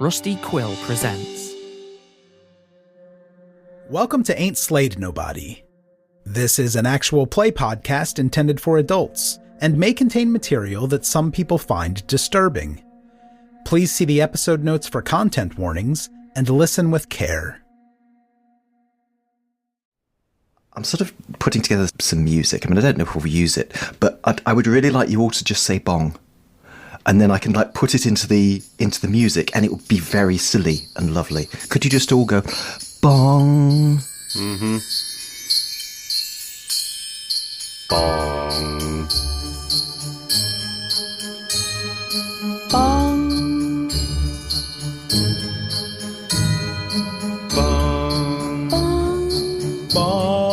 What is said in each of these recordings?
Rusty Quill presents. Welcome to Ain't Slayed Nobody. This is an actual play podcast intended for adults, and may contain material that some people find disturbing. Please see the episode notes for content warnings, and listen with care. I'm sort of putting together some music. I mean, I don't know if we'll use it, but I would really like you all to just say bong. And then I can put it into the music, and it would be very silly and lovely. Could you just all go bong? Mm-hmm. Bong. Bong. Bong. Bong. Bong.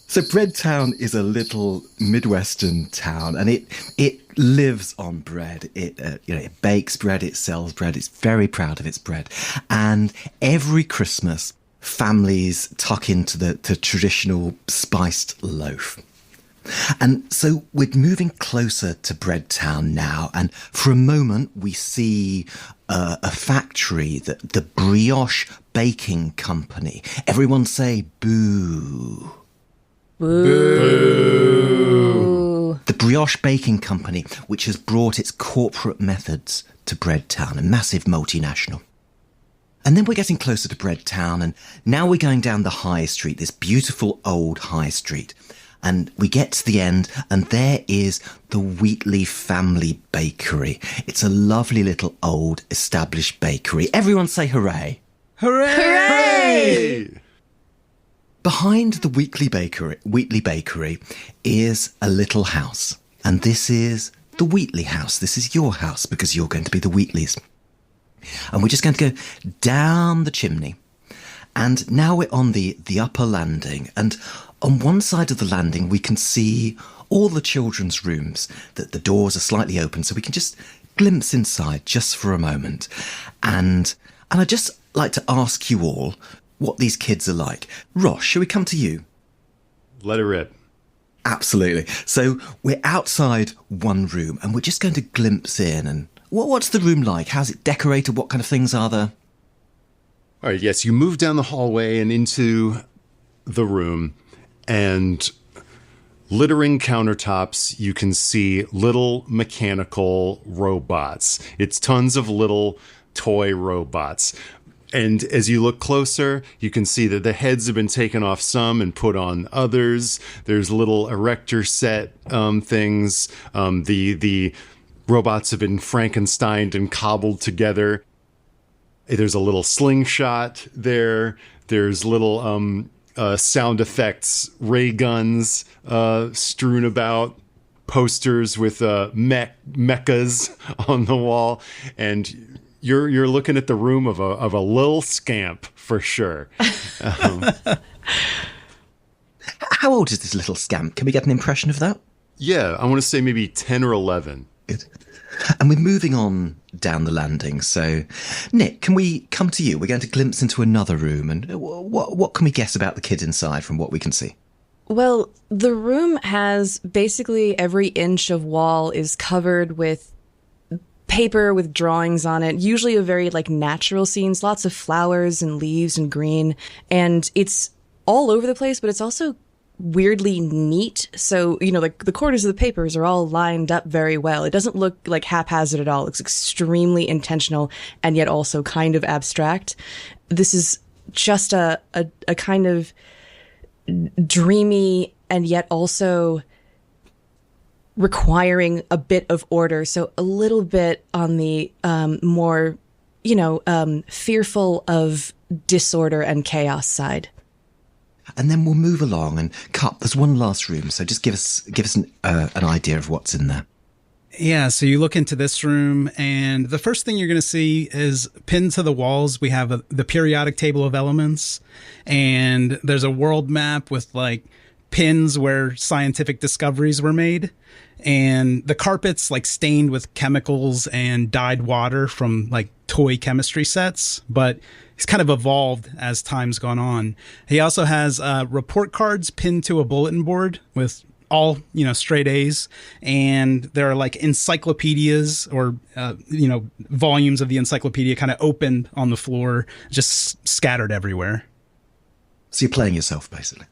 So Breadtown is a little Midwestern town, and it lives on bread. It bakes bread, it sells bread. It's very proud of its bread, and every Christmas, families tuck into the traditional spiced loaf. And so we're moving closer to Breadtown now, and for a moment we see a factory, the Brioche Baking Company. Everyone say boo. Boo. The Brioche Baking Company, which has brought its corporate methods to Breadtown, a massive multinational. And then we're getting closer to Breadtown, and now we're going down the high street, this beautiful old high street. And we get to the end, and there is the Wheatley family bakery. It's a lovely little old established bakery. Everyone say hooray. Hooray! Hey! Behind the Wheatley Bakery is a little house. And this is the Wheatley house. This is your house because you're going to be the Wheatleys. And we're just going to go down the chimney. And now we're on the upper landing. And on one side of the landing, we can see all the children's rooms. The doors are slightly open, so we can just glimpse inside just for a moment. And I'd just like to ask you all what these kids are like. Ross, shall we come to you? Let it rip. Absolutely. So we're outside one room, and we're just going to glimpse in. And what's the room like? How's it decorated? What kind of things are there? All right, yes, you move down the hallway and into the room, and littering countertops, you can see little mechanical robots. It's tons of little toy robots. And as you look closer, you can see that the heads have been taken off some and put on others. There's little erector set things. The robots have been Frankensteined and cobbled together. There's a little slingshot there. There's little sound effects, ray guns strewn about, posters with mechas on the wall, and you're looking at the room of a little scamp for sure. How old is this little scamp? Can we get an impression of that? Yeah, I want to say maybe 10 or 11. Good. And we're moving on down the landing. So, Nick, can we come to you? We're going to glimpse into another room. And what can we guess about the kid inside from what we can see? Well, the room has basically every inch of wall is covered with paper with drawings on it, usually of very natural scenes, lots of flowers and leaves and green. And it's all over the place, but it's also weirdly neat. So, the corners of the papers are all lined up very well. It doesn't look like haphazard at all. It looks extremely intentional and yet also kind of abstract. This is just a kind of dreamy and yet also requiring a bit of order. So a little bit on the more, fearful of disorder and chaos side. And then we'll move along, and Cupp, there's one last room, so just give us an idea of what's in there. Yeah, so you look into this room, and the first thing you're going to see is pinned to the walls, we have the periodic table of elements, and there's a world map with pins where scientific discoveries were made. And the carpet's stained with chemicals and dyed water from toy chemistry sets, but he's kind of evolved as time's gone on. He also has report cards pinned to a bulletin board with all, straight A's, and there are like encyclopedias or, volumes of the encyclopedia kind of open on the floor, just scattered everywhere. So you're playing yourself, basically.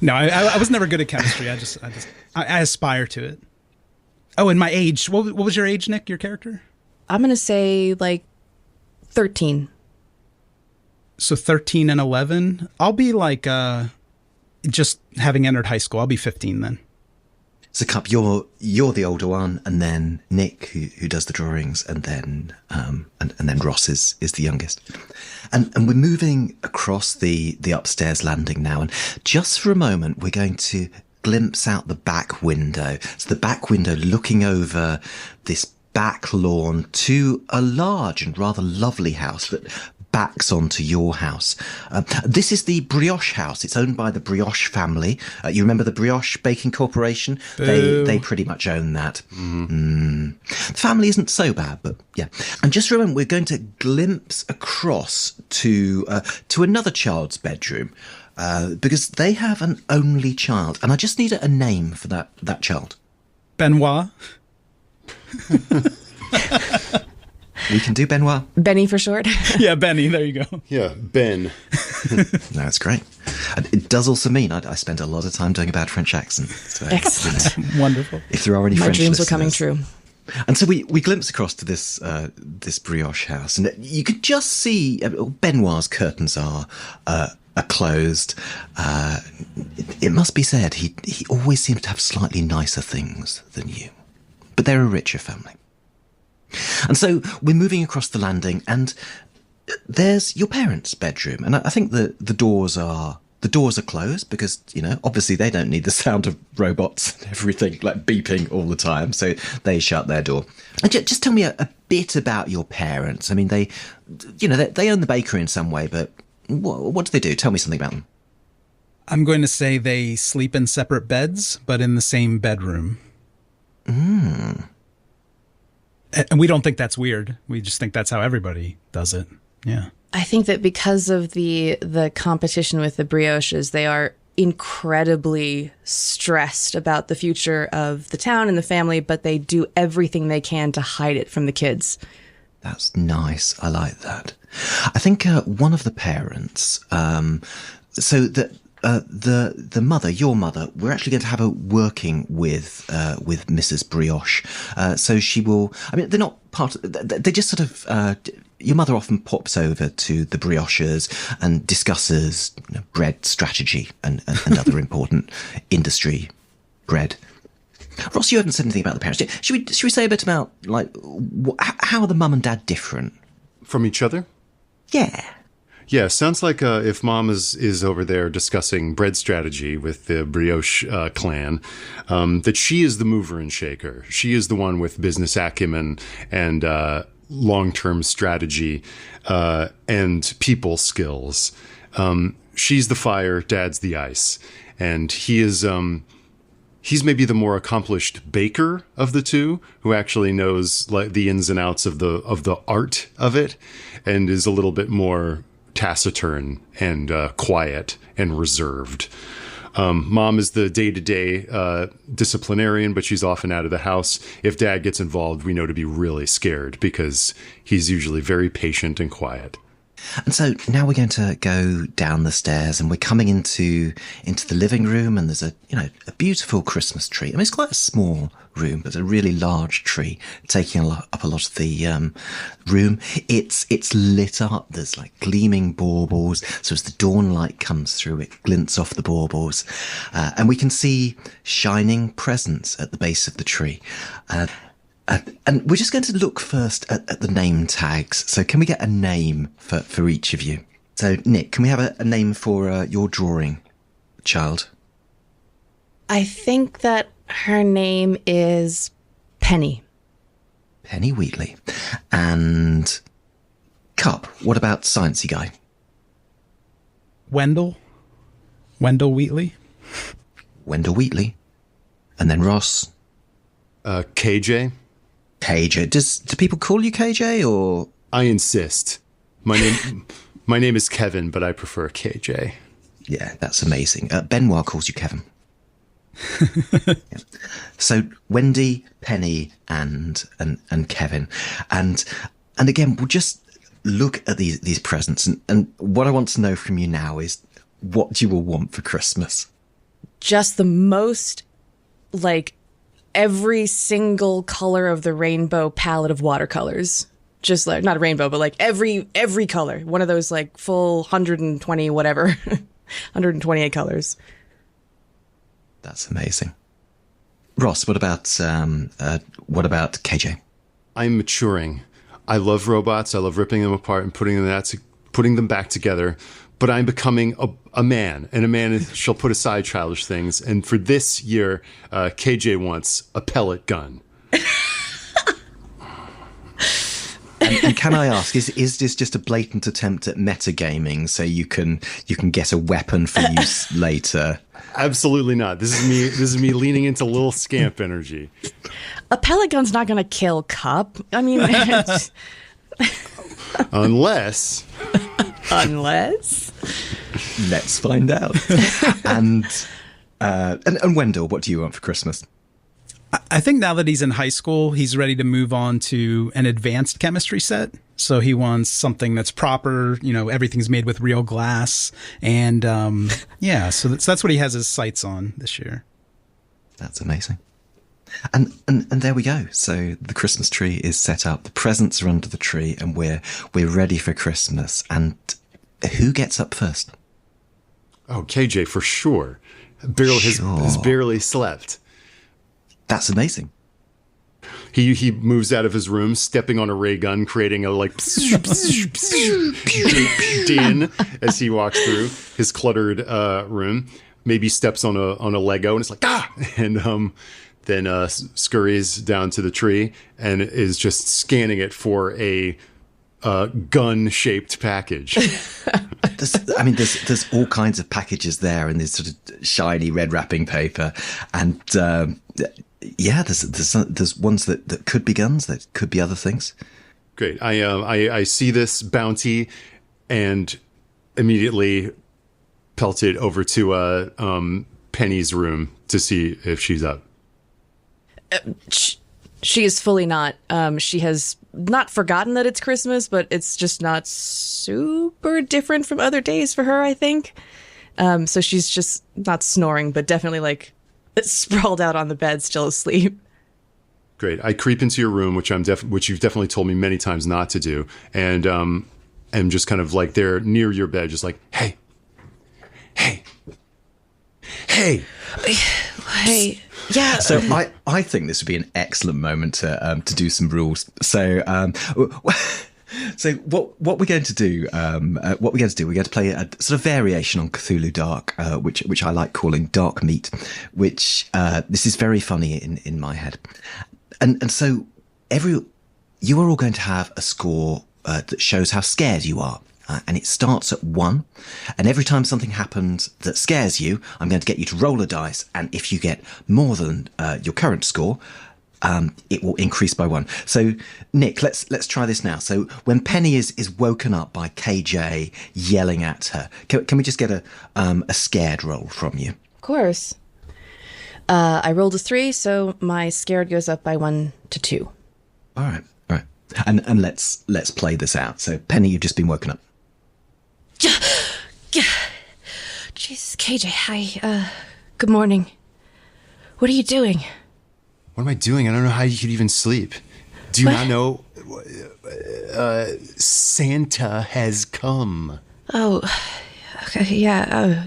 No, I was never good at chemistry. I aspire to it. Oh, and my age. What was your age, Nick, your character? I'm going to say like 13. So 13 and 11. I'll be like, just having entered high school. I'll be 15 then. So Cupp, you're the older one, and then Nick, who does the drawings, and then and then Ross is the youngest. And we're moving across the upstairs landing now, and just for a moment we're going to glimpse out the back window. So the back window looking over this back lawn to a large and rather lovely house that backs onto your house. This is the Brioche house. It's owned by the Brioche family. You remember the Brioche Baking Corporation? They pretty much own that. The family isn't so bad, but yeah. And just remember, we're going to glimpse across to another child's bedroom because they have an only child, and I just need a name for that child. Benoit. We can do Benoit. Benny for short. Yeah, Benny. There you go. Yeah, Ben. No, it's great. It does also mean I spent a lot of time doing a bad French accent. So, Excellent. Wonderful. If there are any My French dreams listeners. were coming true. And so we glimpse across to this brioche house, and you could just see Benoit's curtains are closed. It must be said he always seems to have slightly nicer things than you, but they're a richer family. And so we're moving across the landing, and there's your parents' bedroom, and I think the doors are closed because, obviously they don't need the sound of robots and everything like beeping all the time, so they shut their door. And just tell me a bit about your parents. I mean, they own the bakery in some way, but what do they do? Tell me something about them. I'm going to say they sleep in separate beds, but in the same bedroom. And we don't think that's weird. We just think that's how everybody does it. Yeah. I think that because of the competition with the brioches, they are incredibly stressed about the future of the town and the family, but they do everything they can to hide it from the kids. That's nice. I like that. I think one of the parents, so that the mother, your mother, we're actually going to have her working with Mrs. Brioche. So she will. I mean, they're not part. They just sort of. Your mother often pops over to the brioches and discusses bread strategy and other important industry bread. Ross, you haven't said anything about the parents. Should we say a bit about how are the mum and dad different From each other? Yeah. Yeah, sounds like if Mom is over there discussing bread strategy with the Brioche clan, that she is the mover and shaker. She is the one with business acumen and long-term strategy and people skills. She's the fire, Dad's the ice, and he is he's maybe the more accomplished baker of the two, who actually knows like the ins and outs of the art of it, and is a little bit more taciturn and quiet and reserved. Mom is the day-to-day disciplinarian, but she's often out of the house. If Dad gets involved, we know to be really scared because he's usually very patient and quiet. And so now we're going to go down the stairs, and we're coming into the living room, and there's a beautiful Christmas tree. I mean, it's quite a small room, but a really large tree taking up a lot of the room. It's lit up. There's like gleaming baubles. So as the dawn light comes through, it glints off the baubles, and we can see shining presents at the base of the tree. And we're just going to look first at the name tags. So can we get a name for each of you? So, Nick, can we have a name for your drawing child? I think that her name is Penny. Penny Wheatley. And Cupp, what about Sciencey guy? Wendell Wheatley. Wendell Wheatley. And then Ross. KJ. KJ. Do people call you KJ or? I insist. My name is Kevin, but I prefer KJ. Yeah, that's amazing. Benoit calls you Kevin. Yeah. So Wendy, Penny, and Kevin, and again, we'll just look at these presents, and what I want to know from you now is what do you all want for Christmas? Just the most, like, every single color of the rainbow palette of watercolors. Just like, not a rainbow, but like every color. One of those like full 120 whatever, 128 colors. That's amazing. Ross, what about KJ? I'm maturing. I love robots. I love ripping them apart and putting them back together. But I'm becoming a man, and a man shall put aside childish things. And for this year, KJ wants a pellet gun. And can I ask, is this just a blatant attempt at metagaming so you can get a weapon for use later? Absolutely not. This is me leaning into little scamp energy. A pellet gun's not going to kill Cupp. I mean, unless. Let's find out. And Wendell, what do you want for Christmas? I think now that he's in high school, he's ready to move on to an advanced chemistry set. So he wants something that's proper, everything's made with real glass. And so that's what he has his sights on this year. That's amazing. And there we go. So the Christmas tree is set up, the presents are under the tree, and we're ready for Christmas. And who gets up first? Oh, KJ, for sure. Has barely slept. That's amazing. He moves out of his room, stepping on a ray gun, creating a like din as he walks through his cluttered room. Maybe steps on a Lego and it's like and then scurries down to the tree and is just scanning it for a gun-shaped package. There's all kinds of packages there, and there's sort of shiny red wrapping paper, and there's ones that could be guns, that could be other things. Great. I see this bounty and immediately pelt it over to Penny's room to see if she's up. She is fully not. She has not forgotten that it's Christmas, but it's just not super different from other days for her, I think. So she's just not snoring, but definitely like sprawled out on the bed, still asleep. Great. I creep into your room, which you've definitely told me many times not to do, and am just kind of like there near your bed, just like, hey. Yeah. So I think this would be an excellent moment to do some rules. So what we're going to do, we're going to play a sort of variation on Cthulhu Dark, which I like calling Dark Meat, which this is very funny in my head, and so you are all going to have a score that shows how scared you are. And it starts at 1. And every time something happens that scares you, I'm going to get you to roll a dice. And if you get more than your current score, it will increase by 1. So, Nick, let's try this now. So when Penny is woken up by KJ yelling at her, can we just get a scared roll from you? Of course. I rolled a 3, so my scared goes up by 1 to 2. All right. And let's play this out. So, Penny, you've just been woken up. Jesus, KJ, hi. Good morning. What are you doing? What am I doing? I don't know how you could even sleep. Do you not know? Santa has come. Oh, okay, yeah.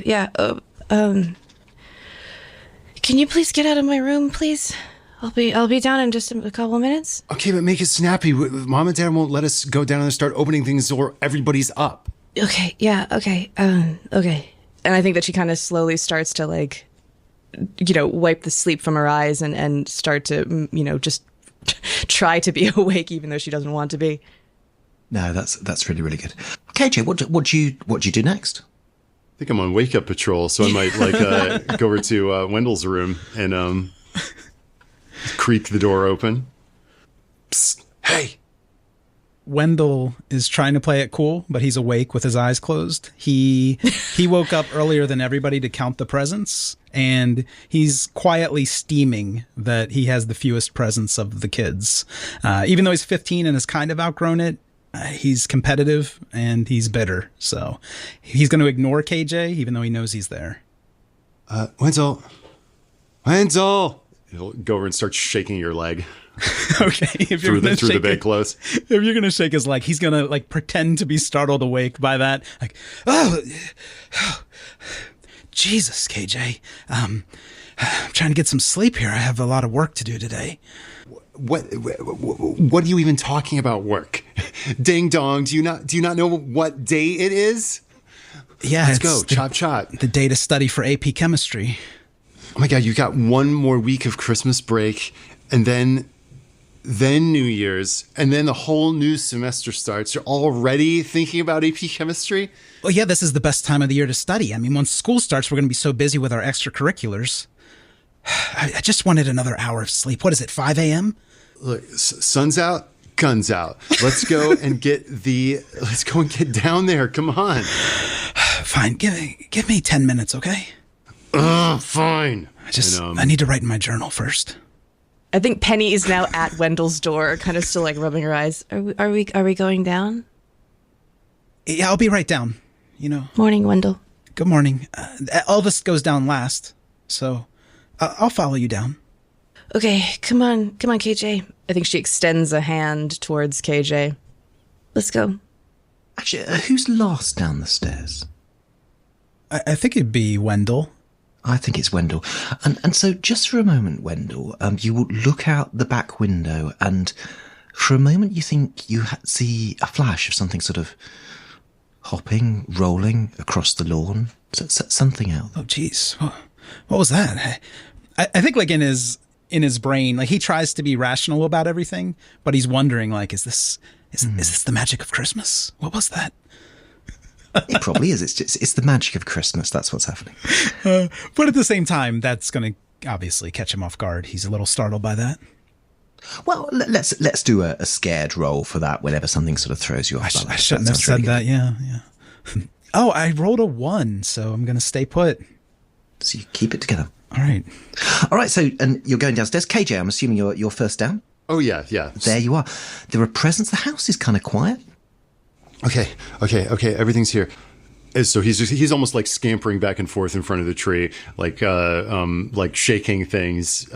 Can you please get out of my room, please? I'll be down in just a couple of minutes. Okay, but make it snappy. Mom and Dad won't let us go down and start opening things or everybody's up. Okay, yeah, okay, okay. And I think that she kind of slowly starts to, like, wipe the sleep from her eyes and start to, just try to be awake even though she doesn't want to be. No, that's really, really good. KJ, what do you do next? I think I'm on wake up patrol, so I might, go over to Wendell's room and creak the door open. Psst, hey. Wendell is trying to play it cool, but he's awake with his eyes closed. He woke up earlier than everybody to count the presents, and he's quietly steaming that he has the fewest presents of the kids. Even though he's 15 and has kind of outgrown it, he's competitive and he's bitter. So he's going to ignore KJ, even though he knows he's there. Wendell! He'll go over and start shaking your leg. Okay, if you're through the bedclothes. If you're gonna shake his leg, he's gonna like pretend to be startled awake by that. Like, oh Jesus, KJ. I'm trying to get some sleep here. I have a lot of work to do today. What are you even talking about? Work? Ding dong! Do you not know what day it is? Yeah, let's go. Chop. The day to study for AP chemistry. Oh my God! You got one more week of Christmas break, and then New Year's, and then the whole new semester starts. You're already thinking about AP chemistry? Well, yeah, this is the best time of the year to study. I mean, once school starts, we're going to be so busy with our extracurriculars. I just wanted another hour of sleep. What is it, 5 a.m.? Look, sun's out, guns out. Let's go and get down there. Come on. Fine. Give me 10 minutes, okay? Fine. I need to write in my journal first. I think Penny is now at Wendell's door, kind of still like rubbing her eyes. Are we going down? Yeah, I'll be right down. Morning, Wendell. Good morning. Elvis goes down last, so I'll follow you down. Okay, come on, KJ. I think she extends a hand towards KJ. Let's go. Actually, who's last down the stairs? I think it'd be Wendell. I think it's Wendell. And so just for a moment, Wendell, you will look out the back window and for a moment you think you see a flash of something sort of hopping, rolling across the lawn. Something else. Oh, geez. What was that? I think like in his brain, like he tries to be rational about everything, but he's wondering like, is this the magic of Christmas? What was that? It probably is. It's the magic of Christmas. That's what's happening. But at the same time, that's going to obviously catch him off guard. He's a little startled by that. Well, let's do a scared roll for that whenever something sort of throws you off. I shouldn't have said that. Yeah. Oh, I rolled a 1, so I'm going to stay put. So you keep it together. All right. So, and you're going downstairs. KJ, I'm assuming you're first down? Oh, yeah. There you are. There are presents. The house is kind of quiet. Okay. Everything's here. And so he's almost like scampering back and forth in front of the tree, like shaking things,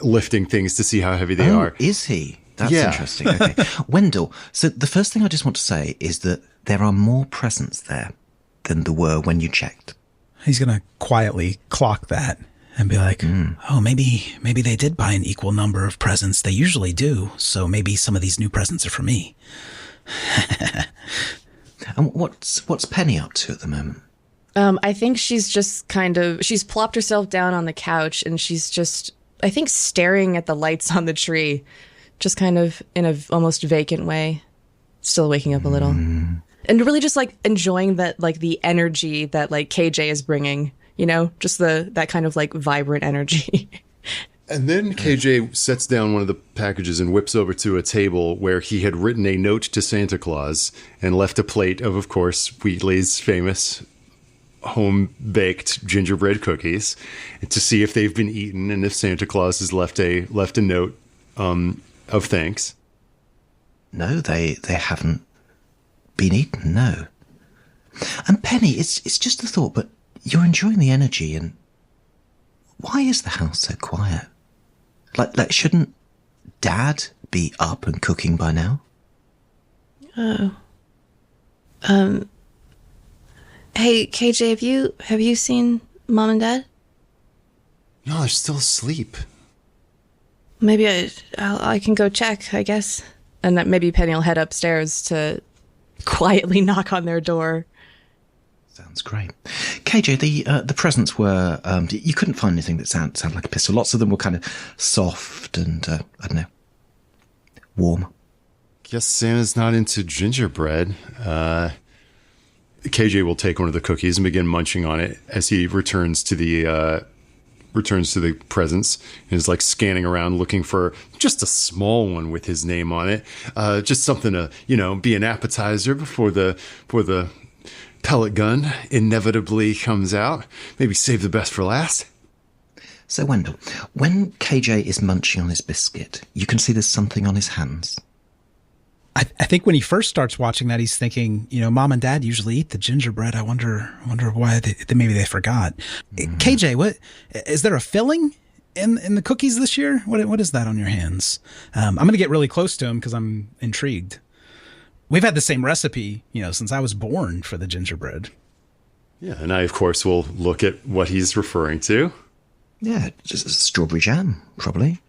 lifting things to see how heavy they are. Is he? That's interesting. Okay. Wendell, so the first thing I just want to say is that there are more presents there than there were when you checked. He's going to quietly clock that and be like, oh, maybe they did buy an equal number of presents. They usually do. So maybe some of these new presents are for me. And what's Penny up to at the moment? I think she's just she's plopped herself down on the couch and she's just, I think, staring at the lights on the tree, just kind of in a almost vacant way, still waking up a little. And really just like enjoying that, like the energy that like KJ is bringing, just that kind of like vibrant energy. And then KJ sets down one of the packages and whips over to a table where he had written a note to Santa Claus and left a plate of course, Wheatley's famous home-baked gingerbread cookies to see if they've been eaten and if Santa Claus has left a note of thanks. No, they haven't been eaten, no. And Penny, it's just a thought, but you're enjoying the energy, and why is the house so quiet? Like shouldn't Dad be up and cooking by now? Oh. Hey, KJ, have you seen Mom and Dad? No, they're still asleep. Maybe I can go check, I guess. And that maybe Penny will head upstairs to quietly knock on their door. Sounds great. KJ, the presents were, you couldn't find anything that sounded like a pistol. Lots of them were kind of soft and, I don't know, warm. Guess Santa's not into gingerbread. KJ will take one of the cookies and begin munching on it as he returns to the returns to the presents and is like scanning around looking for just a small one with his name on it. Just something to, be an appetizer before the pellet gun inevitably comes out. Maybe save the best for last. So, Wendell, when KJ is munching on his biscuit, you can see there's something on his hands. I think when he first starts watching that, he's thinking, Mom and Dad usually eat the gingerbread. I wonder why maybe they forgot. KJ, what is there a filling in the cookies this year? What is that on your hands? I'm going to get really close to him because I'm intrigued. We've had the same recipe, since I was born for the gingerbread. Yeah, and I, of course, will look at what he's referring to. Yeah, just strawberry jam, probably.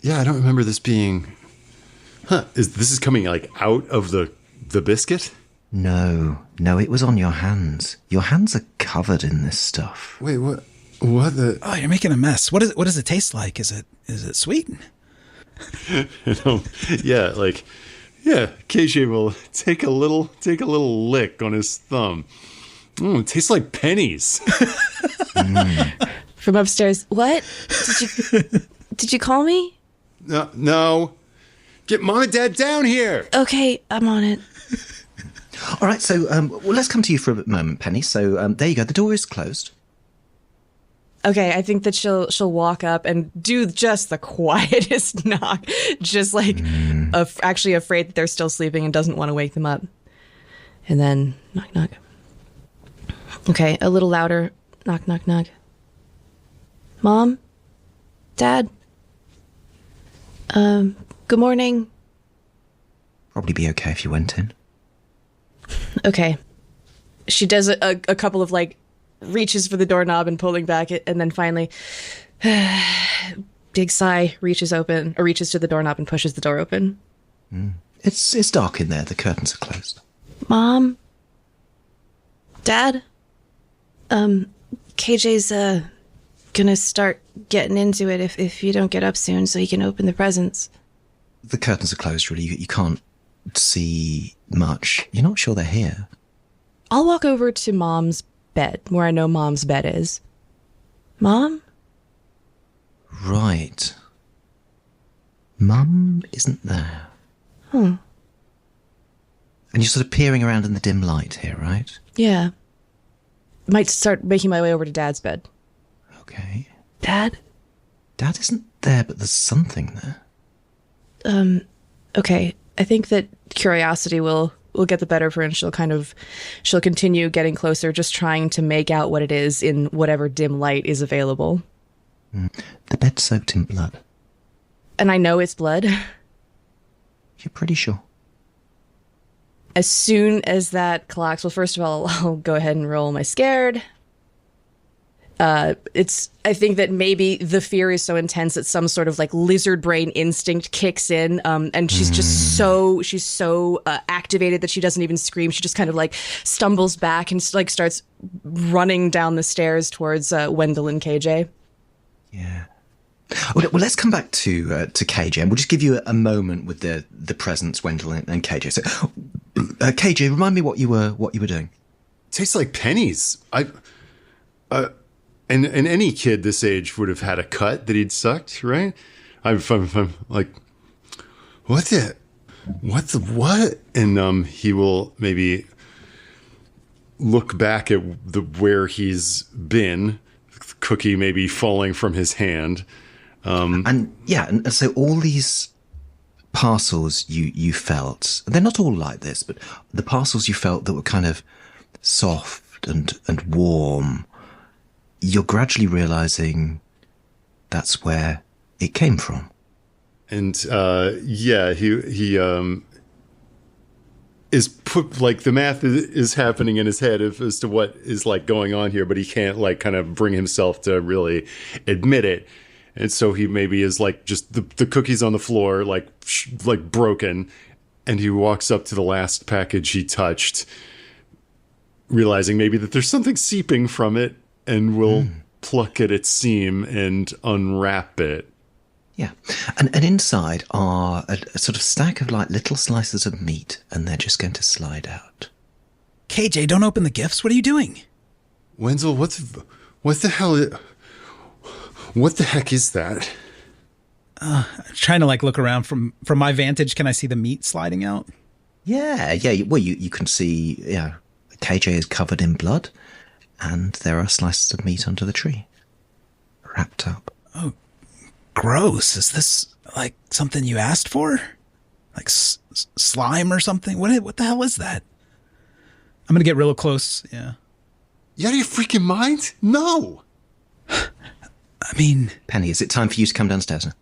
Yeah, I don't remember this being... This is coming, out of the biscuit? No, it was on your hands. Your hands are covered in this stuff. Wait, what the... Oh, you're making a mess. What does it taste like? Is it sweet? KJ will take a little lick on his thumb. It tastes like pennies. From upstairs. What? Did you call me? No. Get Mom and Dad down here. Okay, I'm on it. All right, so let's come to you for a moment, Penny. So there you go. The door is closed. Okay, I think that she'll walk up and do just the quietest knock, just actually afraid that they're still sleeping and doesn't want to wake them up. And then knock, knock. Okay, a little louder. Knock, knock, knock. Mom? Dad? Good morning. Probably be okay if you went in. Okay. She does a couple of reaches for the doorknob and pulling back it, and then finally, big sigh, reaches to the doorknob and pushes the door open. It's dark in there. The curtains are closed. Mom? Dad? KJ's gonna start getting into it if you don't get up soon so he can open the presents. The curtains are closed, really. You can't see much. You're not sure they're here. I'll walk over to Mom's bed, where I know Mom's bed is. Mom? Right. Mum isn't there. And you're sort of peering around in the dim light here, right? Yeah. Might start making my way over to Dad's bed. Okay. Dad? Dad isn't there, but there's something there. Okay. I think that curiosity will get the better of her, and she'll continue getting closer, just trying to make out what it is in whatever dim light is available. The bed's soaked in blood. And I know it's blood. You're pretty sure? As soon as that clocks, well, first of all, I'll go ahead and roll my scared. I think that maybe the fear is so intense that some sort of lizard brain instinct kicks in, and she's just so activated that she doesn't even scream. She just kind of stumbles back and starts running down the stairs towards Wendell and KJ. Yeah. Well, let's come back to KJ, and we'll just give you a moment with the presents, Wendell and KJ. So, KJ, remind me what you were doing. Tastes like pennies. And any kid this age would have had a cut that he'd sucked, right? I'm like, what? And he will maybe look back at where he's been, cookie maybe falling from his hand. And so all these parcels you felt, they're not all like this, but the parcels you felt that were kind of soft and warm, you're gradually realizing that's where it came from. And he is put the math is happening in his head as to what is going on here, but he can't kind of bring himself to really admit it. And so he maybe is just the cookies on the floor, broken. And he walks up to the last package he touched, realizing maybe that there's something seeping from it, and will pluck at its seam and unwrap it. Yeah. And inside are a sort of stack of little slices of meat, and they're just going to slide out. KJ, don't open the gifts. What are you doing? Wendell, what the hell? What the heck is that? I'm trying to look around from my vantage. Can I see the meat sliding out? Yeah. Well, you can see, KJ is covered in blood, and there are slices of meat under the tree, wrapped up. Oh, gross. Is this something you asked for? Slime or something? What the hell is that? I'm going to get real close. Yeah. You out of your freaking mind? No. I mean... Penny, is it time for you to come downstairs now?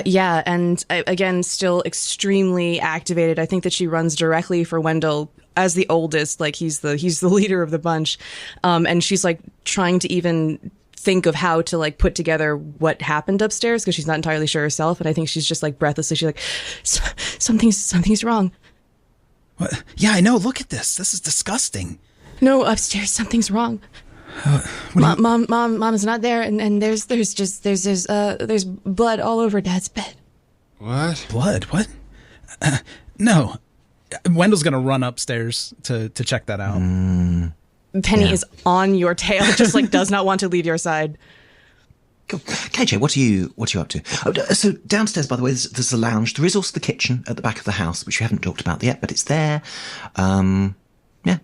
Yeah, and again, still extremely activated. I think that she runs directly for Wendell as the oldest. He's the leader of the bunch, and she's trying to even think of how to put together what happened upstairs because she's not entirely sure herself. And I think she's just breathlessly, she's something's wrong. What? Yeah, I know. Look at this. This is disgusting. No, upstairs, something's wrong. Mom is not there, and there's blood all over Dad's bed. What? Blood? What? No. Wendell's gonna run upstairs to check that out. Penny is on your tail, just does not want to leave your side. Cool. KJ, what are you up to? So downstairs, by the way, there's the lounge. There is also the kitchen at the back of the house, which we haven't talked about yet, but it's there. Yeah,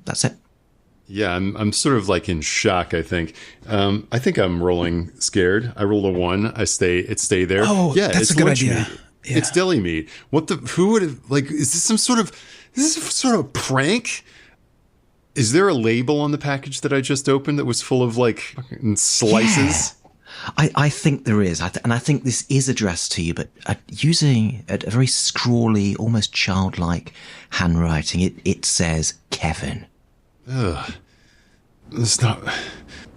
that's it. Yeah, I'm sort of in shock, I think. I think I'm rolling scared. I roll a 1. It stay there. Oh, yeah, that's it's a good lunch idea. meat. Yeah. It's deli meat. Who would have, is this some sort of prank? Is there a label on the package that I just opened that was full of fucking slices? Yeah. I think there is. And I think this is addressed to you, but using a very scrawly, almost childlike handwriting, it says Kevin. Ugh. It's not.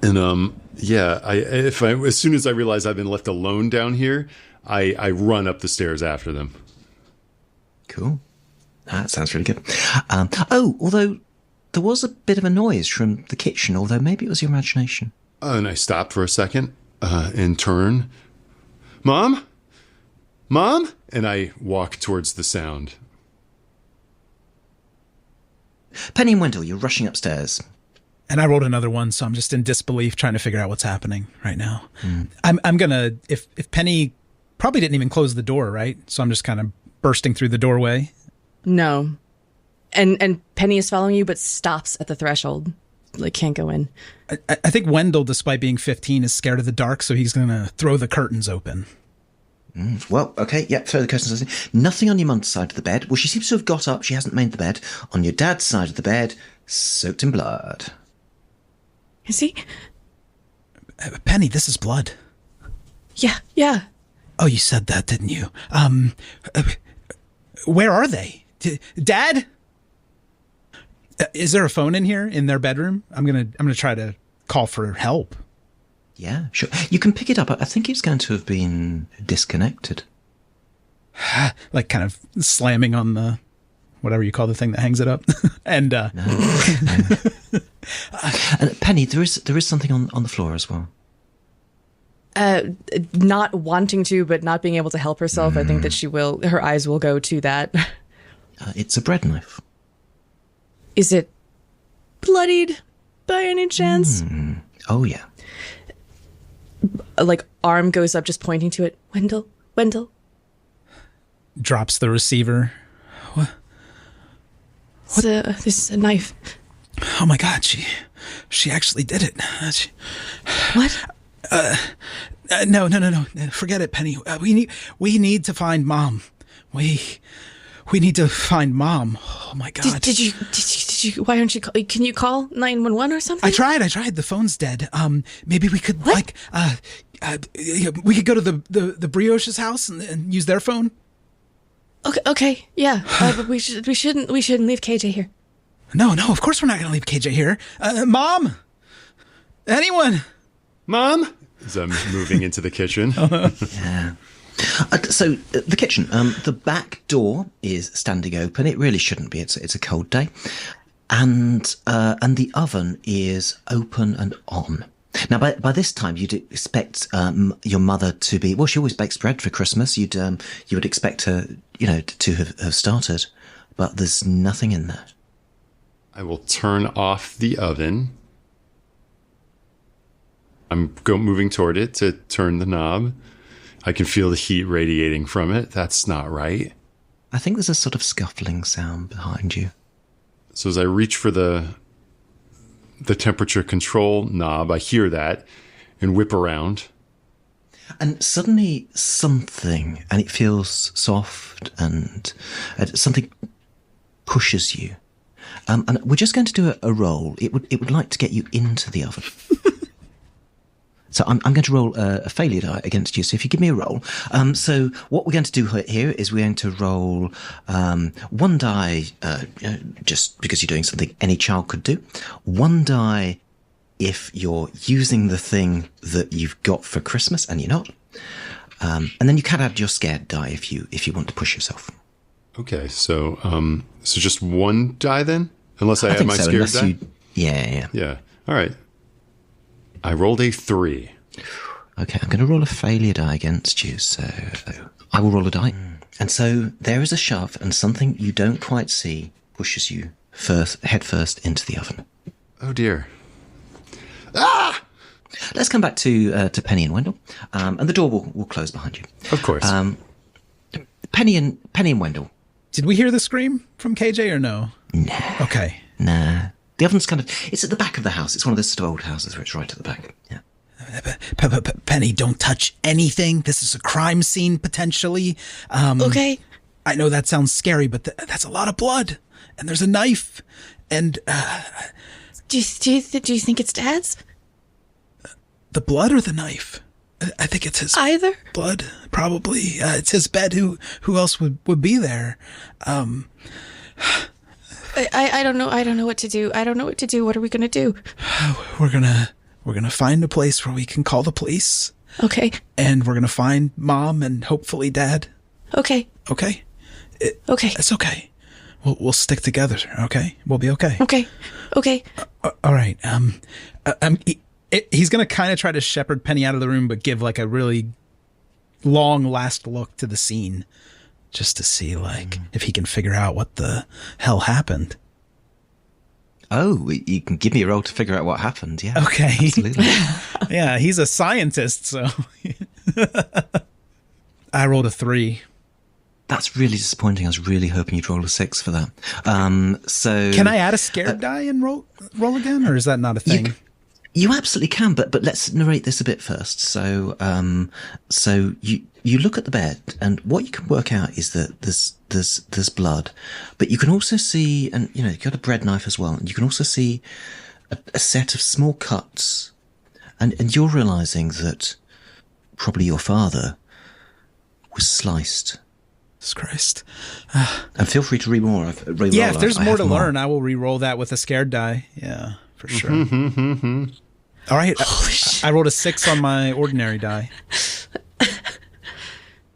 And yeah. As soon as I realize I've been left alone down here, I run up the stairs after them. Cool. That sounds really good. Although there was a bit of a noise from the kitchen, although maybe it was your imagination. And I stop for a second and turn. Mom? And I walk towards the sound. Penny and Wendell, you're rushing upstairs. And I rolled another 1, so I'm just in disbelief trying to figure out what's happening right now. I'm gonna, if Penny probably didn't even close the door, right? So I'm just kind of bursting through the doorway. No. And Penny is following you, but stops at the threshold. Can't go in. I think Wendell, despite being 15, is scared of the dark, so he's gonna throw the curtains open. Well, okay, yeah, throw the curtains open. Nothing on your mum's side of the bed. Well, she seems to have got up. She hasn't made the bed. On your dad's side of the bed, soaked in blood. Is he? Penny, this is blood. Yeah. Oh, you said that, didn't you? Where are they? Dad? Is there a phone in here in their bedroom? I'm gonna try to call for help. Yeah, sure. You can pick it up. I think it's going to have been disconnected. Kind of slamming on the whatever you call the thing that hangs it up. And No. And Penny, there is something on the floor as well. Not wanting to, but not being able to help herself. I think that her eyes will go to that. It's a bread knife. Is it bloodied by any chance? Oh, yeah. Arm goes up, just pointing to it. Wendell. Drops the receiver. What? This is a knife. Oh my God, she actually did it. What? No. Forget it, Penny. We need to find Mom. We need to find Mom. Oh my God. Did you? Why aren't you? Can you call 911 or something? I tried. The phone's dead. Maybe we could we could go to the Brioche's house and use their phone. Okay. Yeah. But we shouldn't leave KJ here. No. Of course we're not going to leave KJ here. Mom. Anyone? Mom? As I'm moving into the kitchen. Yeah. So the kitchen, the back door is standing open. It really shouldn't be. It's a cold day, and the oven is open and on. Now, by this time, you'd expect your mother to be. Well, she always bakes bread for Christmas. You would expect her, to have started, but there's nothing in there. I will turn off the oven. I'm moving toward it to turn the knob. I can feel the heat radiating from it. That's not right. I think there's a sort of scuffling sound behind you. So as I reach for the temperature control knob, I hear that and whip around. And suddenly something, and it feels soft, and something pushes you. And we're just going to do a roll. It would like to get you into the oven. So I'm going to roll a failure die against you. So if you give me a roll. So what we're going to do here is we're going to roll one die, just because you're doing something any child could do. One die if you're using the thing that you've got for Christmas and you're not. And then you can add your scared die if you want to push yourself. Okay, so just one die then? Unless I add my scared die? Yeah. Yeah, all right. I rolled a 3. Okay, I'm going to roll a failure die against you, so I will roll a die. And so there is a shove, and something you don't quite see pushes you head first into the oven. Oh dear. Ah! Let's come back to Penny and Wendell, and the door will close behind you. Of course. Penny and Wendell. Did we hear the scream from KJ or no? Nah. Okay. Nah. The oven's it's at the back of the house. It's one of those sort of old houses where it's right at the back. Yeah. Penny, don't touch anything. This is a crime scene, potentially. Okay. I know that sounds scary, but that's a lot of blood. And there's a knife. And, Do you think it's Dad's? The blood or the knife? I think it's his. Either? Blood, probably. It's his bed. Who else would be there? I don't know. I don't know what to do. What are we gonna do? We're gonna find a place where we can call the police. Okay. And we're gonna find Mom and hopefully Dad. Okay. Okay. Okay. It's okay. We'll stick together. Okay. We'll be okay. Okay. Okay. All right. He's gonna kind of try to shepherd Penny out of the room, but give like a really long last look to the scene. Just to see, if he can figure out what the hell happened. Oh, you can give me a roll to figure out what happened, yeah. Okay. Absolutely. Yeah, he's a scientist, so... I rolled a 3. That's really disappointing. I was really hoping you'd roll a 6 for that. So... Can I add a scared die and roll again, or is that not a thing? You absolutely can, but let's narrate this a bit first. So you look at the bed, and what you can work out is that there's blood, but you can also see, and you've got a bread knife as well, and you can also see a set of small cuts, and you're realizing that probably your father was sliced. Jesus Christ. And feel free to re-roll. Yeah, if there's more to learn, I will re-roll that with a scared die. Yeah, for sure. All right, I rolled a 6 on my ordinary die.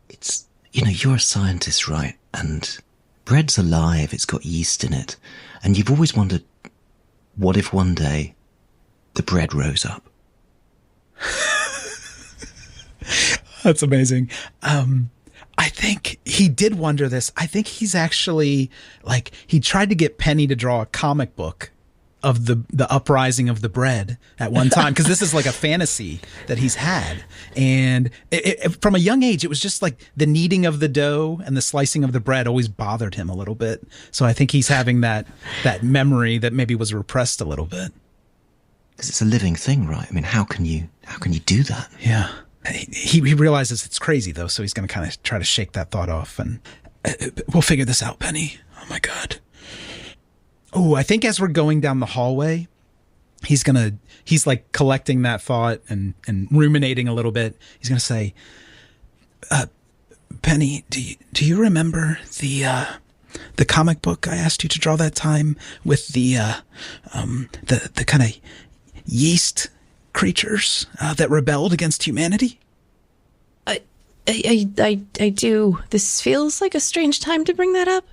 It's, you're a scientist, right? And bread's alive, it's got yeast in it. And you've always wondered, what if one day the bread rose up? That's amazing. I think he did wonder this. I think he's actually, he tried to get Penny to draw a comic book of the uprising of the bread at one time, because this is like a fantasy that he's had, and from a young age it was just like the kneading of the dough and the slicing of the bread always bothered him a little bit. So I think he's having that memory that maybe was repressed a little bit, because it's a living thing, right? I mean, how can you do that? Yeah, he realizes it's crazy though, so he's going to kind of try to shake that thought off, and we'll figure this out, Penny. Oh my God. Oh, I think as we're going down the hallway, he's like collecting that thought and ruminating a little bit. He's going to say, Penny, do you remember the comic book I asked you to draw that time with the kind of yeast creatures that rebelled against humanity? I do. This feels like a strange time to bring that up.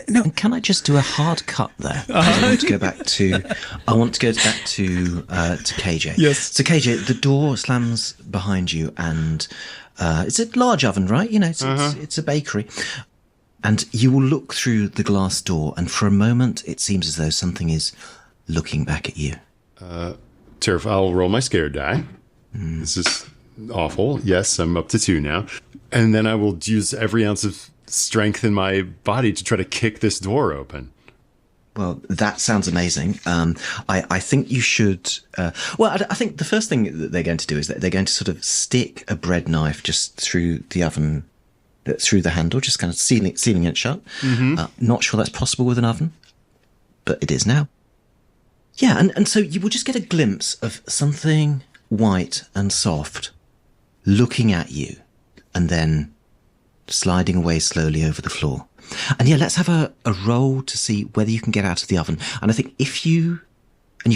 No. And can I just do a hard cut there? I want to go back to KJ. Yes. So KJ, the door slams behind you, and it's a large oven, right? It's a bakery. And you will look through the glass door, and for a moment, it seems as though something is looking back at you. Terrified. I'll roll my scared die. This is awful. Yes, I'm up to 2 now. And then I will use every ounce of strength in my body to try to kick this door open. Well, that sounds amazing. I think you should... I think the first thing that they're going to do is that they're going to sort of stick a bread knife just through the oven, through the handle, just kind of sealing it shut. Not sure that's possible with an oven, but it is now. Yeah, and so you will just get a glimpse of something white and soft looking at you and then sliding away slowly over the floor. And yeah, let's have a roll to see whether you can get out of the oven. And I think you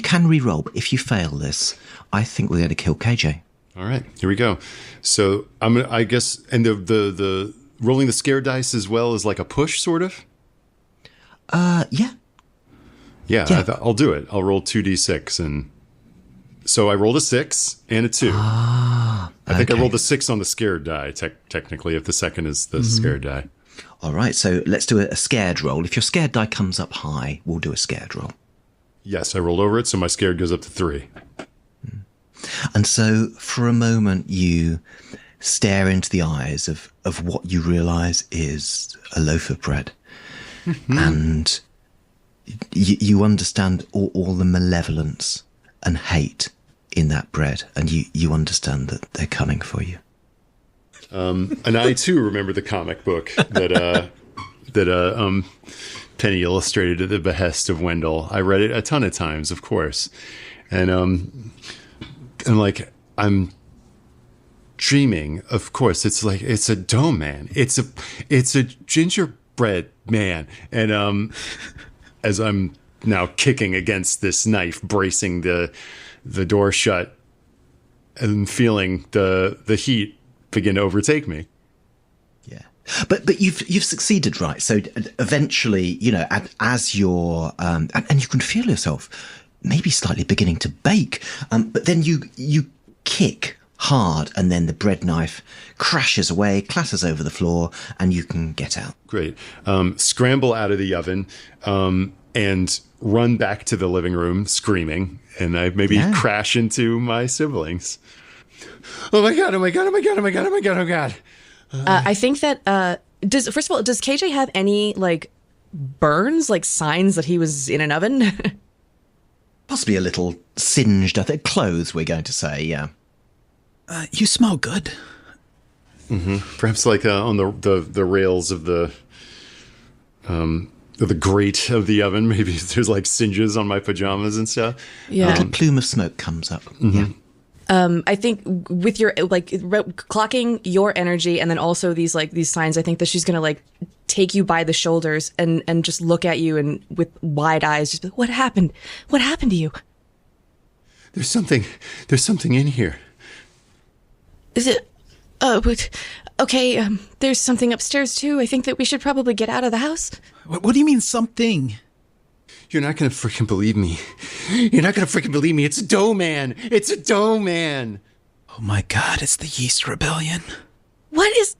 can re-roll, but if you fail this, I think we're going to kill KJ. All right, here we go. So I guess, and the rolling the scare dice as well is like a push, sort of? Yeah. Yeah. I'll do it. I'll roll 2d6. And so I rolled a 6 and a 2. I think I rolled a 6 on the scared die, technically, if the second is the scared die. All right, so let's do a scared roll. If your scared die comes up high, we'll do a scared roll. Yes, I rolled over it, so my scared goes up to 3. And so for a moment, you stare into the eyes of what you realize is a loaf of bread. And you understand all the malevolence and hate in that bread, and you understand that they're coming for you. And I too remember the comic book that Penny illustrated at the behest of Wendell. I read it a ton of times, of course, and I'm dreaming. Of course, it's a dough man. It's a gingerbread man, and as I'm now kicking against this knife, bracing the door shut, and feeling the heat begin to overtake me. Yeah, but you've succeeded, right? So eventually, as you're and you can feel yourself maybe slightly beginning to bake, but then you kick hard, and then the bread knife crashes away, clatters over the floor, and you can get out. Great. Scramble out of the oven and run back to the living room screaming, and I maybe crash into my siblings. Oh my god, oh my god, oh my god, oh my god, oh my god, oh god. I think that, does KJ have any, burns, signs that he was in an oven? Possibly a little singed, I think, clothes, we're going to say, yeah. You smell good. Perhaps on the rails of the grate of the oven, maybe there's singes on my pajamas and stuff. Yeah. A little plume of smoke comes up. Yeah. I think with your clocking your energy and then also these signs, I think that she's gonna take you by the shoulders and just look at you and with wide eyes, just be like, what happened? What happened to you? There's something in here. Is it? Okay. There's something upstairs too. I think that we should probably get out of the house. What do you mean something? You're not going to freaking believe me. You're not going to freaking believe me. It's a dough man. It's a dough man. Oh my god, it's the Yeast Rebellion. What is...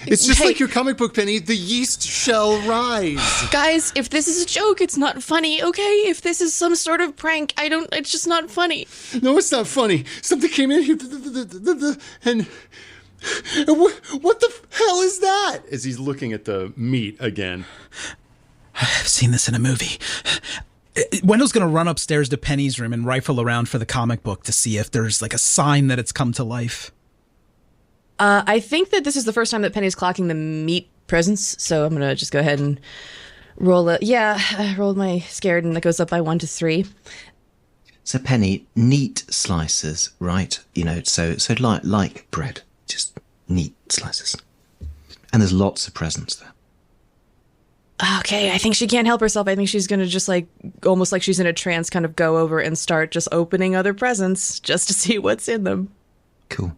It's just like your comic book, Penny. The yeast shall rise. Guys, if this is a joke, it's not funny, okay? If this is some sort of prank, it's just not funny. No, it's not funny. Something came in here and what the hell is that? As he's looking at the meat again. I've seen this in a movie. Wendell's going to run upstairs to Penny's room and rifle around for the comic book to see if there's a sign that it's come to life. I think that this is the first time that Penny's clocking the meat presence, so I'm going to just go ahead and roll it. Yeah, I rolled my scared, and that goes up by 1 to 3. So Penny, neat slices, right? So like bread, just neat slices. And there's lots of presents there. Okay, I think she can't help herself. I think she's going to just almost like she's in a trance, kind of go over and start just opening other presents just to see what's in them. Cool.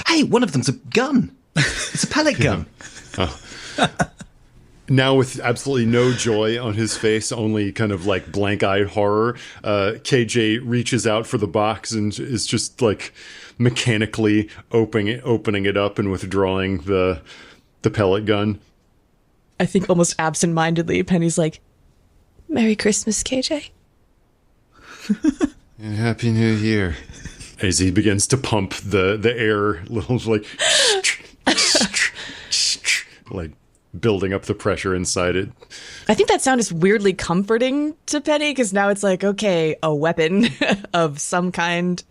Hey, one of them's a gun. It's a pellet gun. Oh. Now with absolutely no joy on his face, only kind of blank-eyed horror, KJ reaches out for the box and is just mechanically opening it up and withdrawing the pellet gun. I think almost absent-mindedly, Penny's like, Merry Christmas, KJ. And Happy New Year. as he begins to pump the air, little like building up the pressure inside it. I think that sound is weirdly comforting to Penny, because now it's like, okay, a weapon of some kind.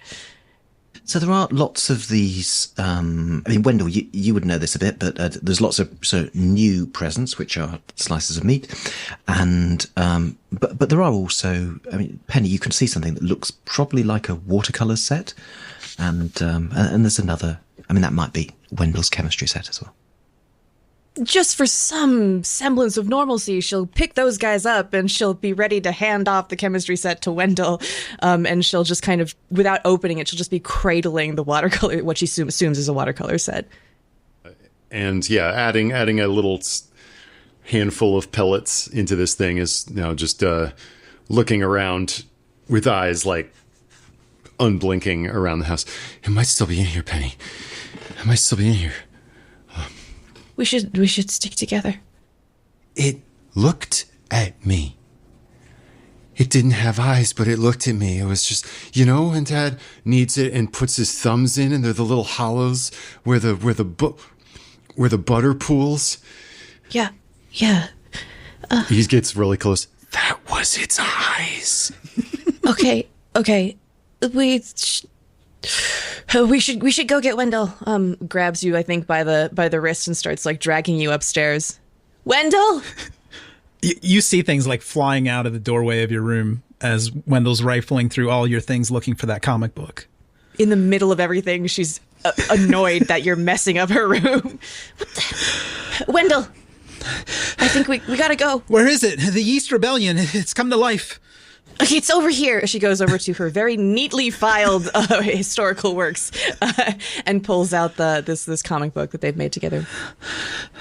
So there are lots of these, Wendell, you would know this a bit, but there's lots of new presents, which are slices of meat. And, but there are also, Penny, you can see something that looks probably like a watercolor set. And there's another, that might be Wendell's chemistry set as well. Just for some semblance of normalcy, she'll pick those guys up and she'll be ready to hand off the chemistry set to Wendell. And she'll just kind of, without opening it, she'll just be cradling the watercolor, what she assumes is a watercolor set. And yeah, adding a little handful of pellets into this thing is now just looking around with eyes like unblinking around the house. It might still be in here, Penny. It might still be in here. We should stick together. It looked at me. It didn't have eyes, but it looked at me. It was just, when Dad kneads it and puts his thumbs in, and they're the little hollows where the butter pools. Yeah. He gets really close. That was its eyes. Okay. We should go get Wendell. Grabs you, I think, by the wrist and starts like dragging you upstairs. Wendell! You see things like flying out of the doorway of your room as Wendell's rifling through all your things looking for that comic book. In the middle of everything, she's annoyed that you're messing up her room. Wendell! I think we gotta go. Where is it? The Yeast Rebellion. It's come to life. Okay, it's over here. She goes over to her very neatly filed historical works and pulls out this comic book that they've made together.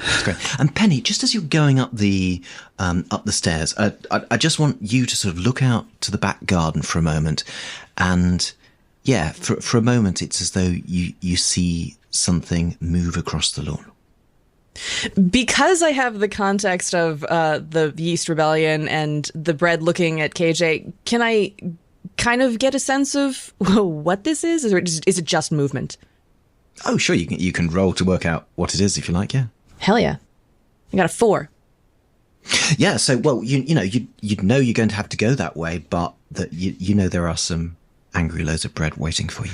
That's great. And Penny, just as you're going up the stairs, I just want you to sort of look out to the back garden for a moment. And yeah, for a moment, it's as though you see something move across the lawn. Because I have the context of the Yeast Rebellion and the bread looking at KJ, can I kind of get a sense of what this is? Or is it just movement? Oh, sure. You can roll to work out what it is if you like, yeah. Hell yeah. I got a 4. Yeah, so, well, you'd know you're going to have to go that way, but that there are some angry loaves of bread waiting for you.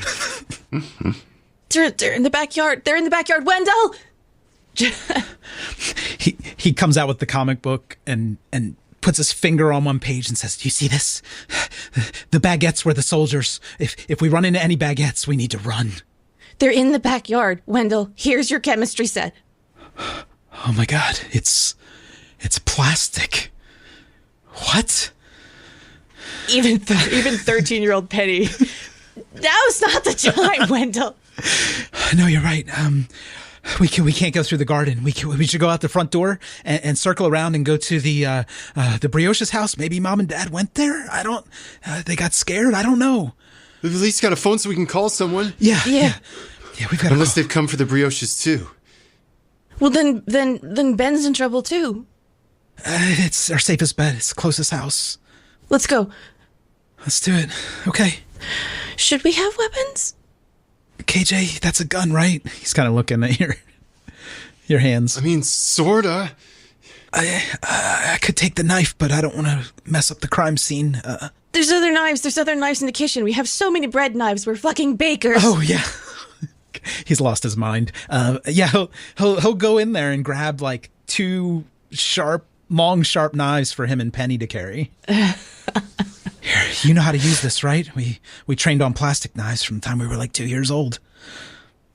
They're in the backyard. They're in the backyard. Wendell! He comes out with the comic book and puts his finger on one page and says, "Do you see this? The baguettes were the soldiers. If we run into any baguettes, we need to run." They're in the backyard. Wendell, here's your chemistry set. Oh my God, it's plastic. What? Even 13-year-old Penny. Now's not the time, Wendell. No, you're right. We can't go through the garden. We should go out the front door and circle around and go to the Brioche's house. Maybe Mom and Dad went there. They got scared. I don't know. We've at least got a phone so we can call someone. Yeah, we've got. Unless they've come for the Brioches too. Well, then Ben's in trouble too. It's our safest bet. It's the closest house. Let's go. Let's do it. Okay. Should we have weapons? KJ, that's a gun, right? He's kind of looking at your hands. I mean, sorta. I could take the knife, but I don't want to mess up the crime scene. There's other knives. There's other knives in the kitchen. We have so many bread knives. We're fucking bakers. Oh yeah. He's lost his mind. Yeah, he'll go in there and grab like 2 long sharp knives for him and Penny to carry. Here, you know how to use this, right? We trained on plastic knives from the time we were like 2 years old.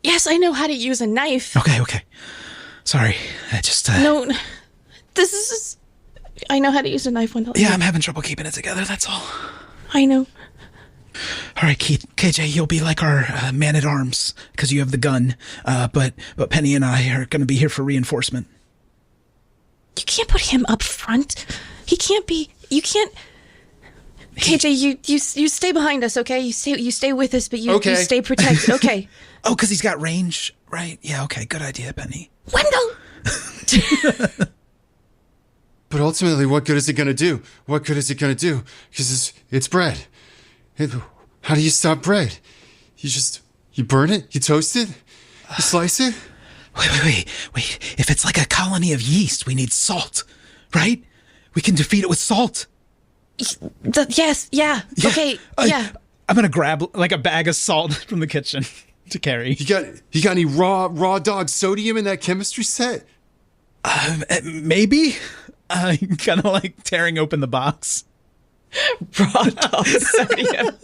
Yes, I know how to use a knife. Okay. Sorry, I just... No, this is... I know how to use a knife, Wendell. Yeah, I'm having trouble keeping it together, that's all. I know. All right, KJ, you'll be like our man-at-arms, because you have the gun. But Penny and I are going to be here for reinforcement. You can't put him up front. He can't be... You can't... KJ, you stay behind us, okay? You stay with us, but you stay protected, okay? Oh, because he's got range, right? Yeah, okay, good idea, Penny. Wendell! But ultimately, what good is it going to do? What good is it going to do? Because it's bread. How do you stop bread? You burn it? You toast it? You slice it? Wait. If it's like a colony of yeast, we need salt, right? We can defeat it with salt. Yes, yeah. Okay, yeah. I'm gonna grab like a bag of salt from the kitchen to carry. You got any raw dog sodium in that chemistry set? Maybe. Kind of like tearing open the box. Raw dog sodium.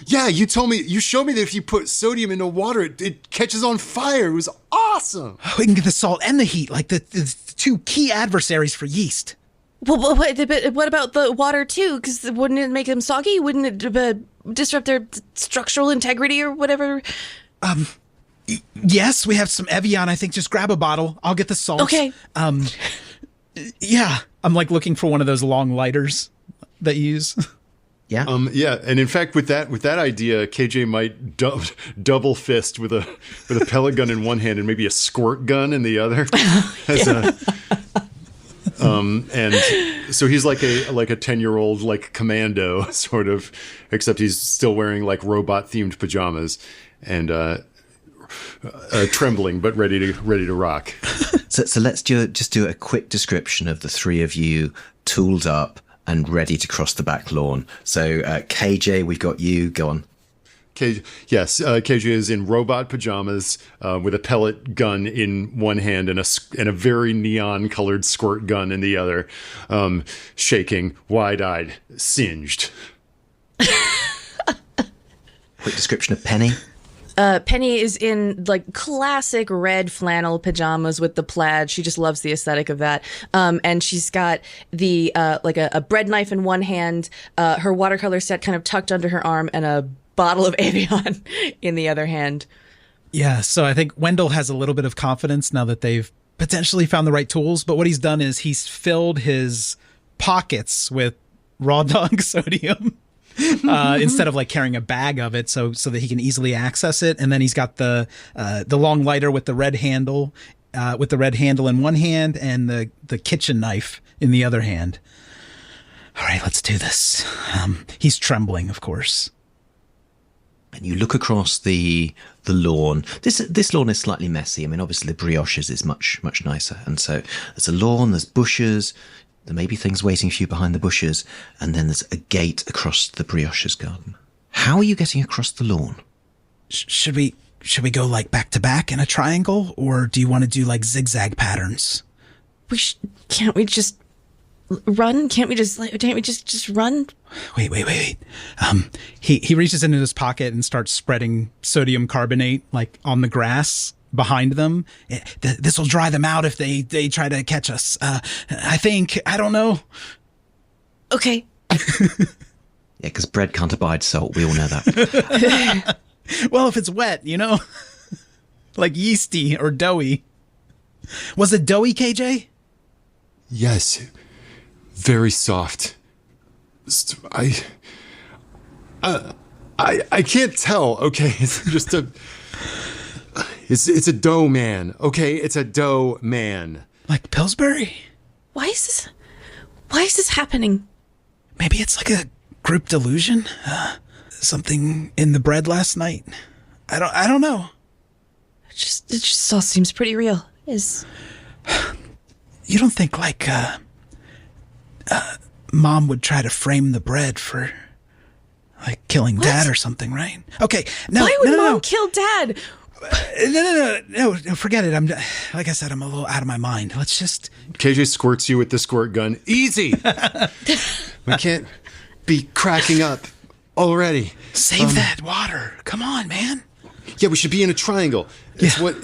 Yeah, you showed me that if you put sodium into water, it catches on fire. It was awesome. We can get the salt and the heat, like the two key adversaries for yeast. Well, what about the water too? Because wouldn't it make them soggy? Wouldn't it disrupt their structural integrity or whatever? Yes, we have some Evian. I think just grab a bottle. I'll get the salt. Okay. Yeah. I'm like looking for one of those long lighters that you use. Yeah. Yeah, and in fact, with that idea, KJ might double fist with a pellet gun in one hand and maybe a squirt gun in the other. And so he's like a 10-year-old like commando sort of, except he's still wearing like robot themed pajamas and trembling but ready to rock. So let's just do a quick description of the three of you tooled up and ready to cross the back lawn. So, KJ, we've got you. Go on. KJ is in robot pajamas with a pellet gun in one hand and a very neon-colored squirt gun in the other, shaking, wide-eyed, singed. Quick description of Penny. Penny is in like classic red flannel pajamas with the plaid. She just loves the aesthetic of that. And she's got the like a bread knife in one hand, her watercolor set kind of tucked under her arm, and a bottle of Evian in the other hand. Yeah, so I think Wendell has a little bit of confidence now that they've potentially found the right tools. But what he's done is he's filled his pockets with raw dog sodium. Instead of like carrying a bag of it, so that he can easily access it, and then he's got the long lighter with the red handle, in one hand, and the kitchen knife in the other hand. All right, let's do this. He's trembling, of course. And you look across the lawn. This lawn is slightly messy. I mean, obviously the brioches is much nicer, and so there's a lawn, there's bushes. There may be things waiting for you behind the bushes, and then there's a gate across the brioches garden. How are you getting across the lawn? Should we go like back to back in a triangle, or do you want to do like zigzag patterns? Can't we just run? Can't we just run? Wait. He reaches into his pocket and starts spreading sodium carbonate like on the grass behind them. This will dry them out if they try to catch us. I think. I don't know. Okay. Yeah, because bread can't abide salt. We all know that. Well, if it's wet, like yeasty or doughy. Was it doughy, KJ? Yes. Very soft. I can't tell. Okay, it's just a... It's a dough man, okay? It's a dough man. Like Pillsbury? Why is this happening? Maybe it's like a group delusion? Something in the bread last night? I don't know. It just all seems pretty real. You don't think like Mom would try to frame the bread for like killing Dad or something, right? Okay, Why would Mom kill Dad? No, forget it. Like I said, I'm a little out of my mind. Let's just... KJ squirts you with the squirt gun. Easy! We can't be cracking up already. Save that water. Come on, man. Yeah, we should be in a triangle. It's what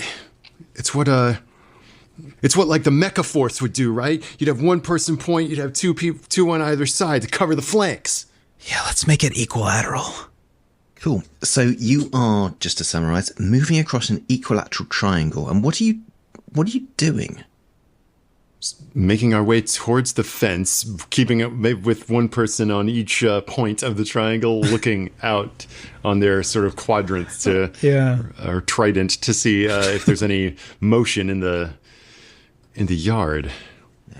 like the Mecha Force would do, right? You'd have one person point, you'd have two on either side to cover the flanks. Yeah, let's make it equilateral. Cool. So you are, just to summarize, moving across an equilateral triangle. And what are you doing? Making our way towards the fence, keeping it with one person on each point of the triangle, looking out on their sort of quadrant or trident to see if there's any motion in the yard.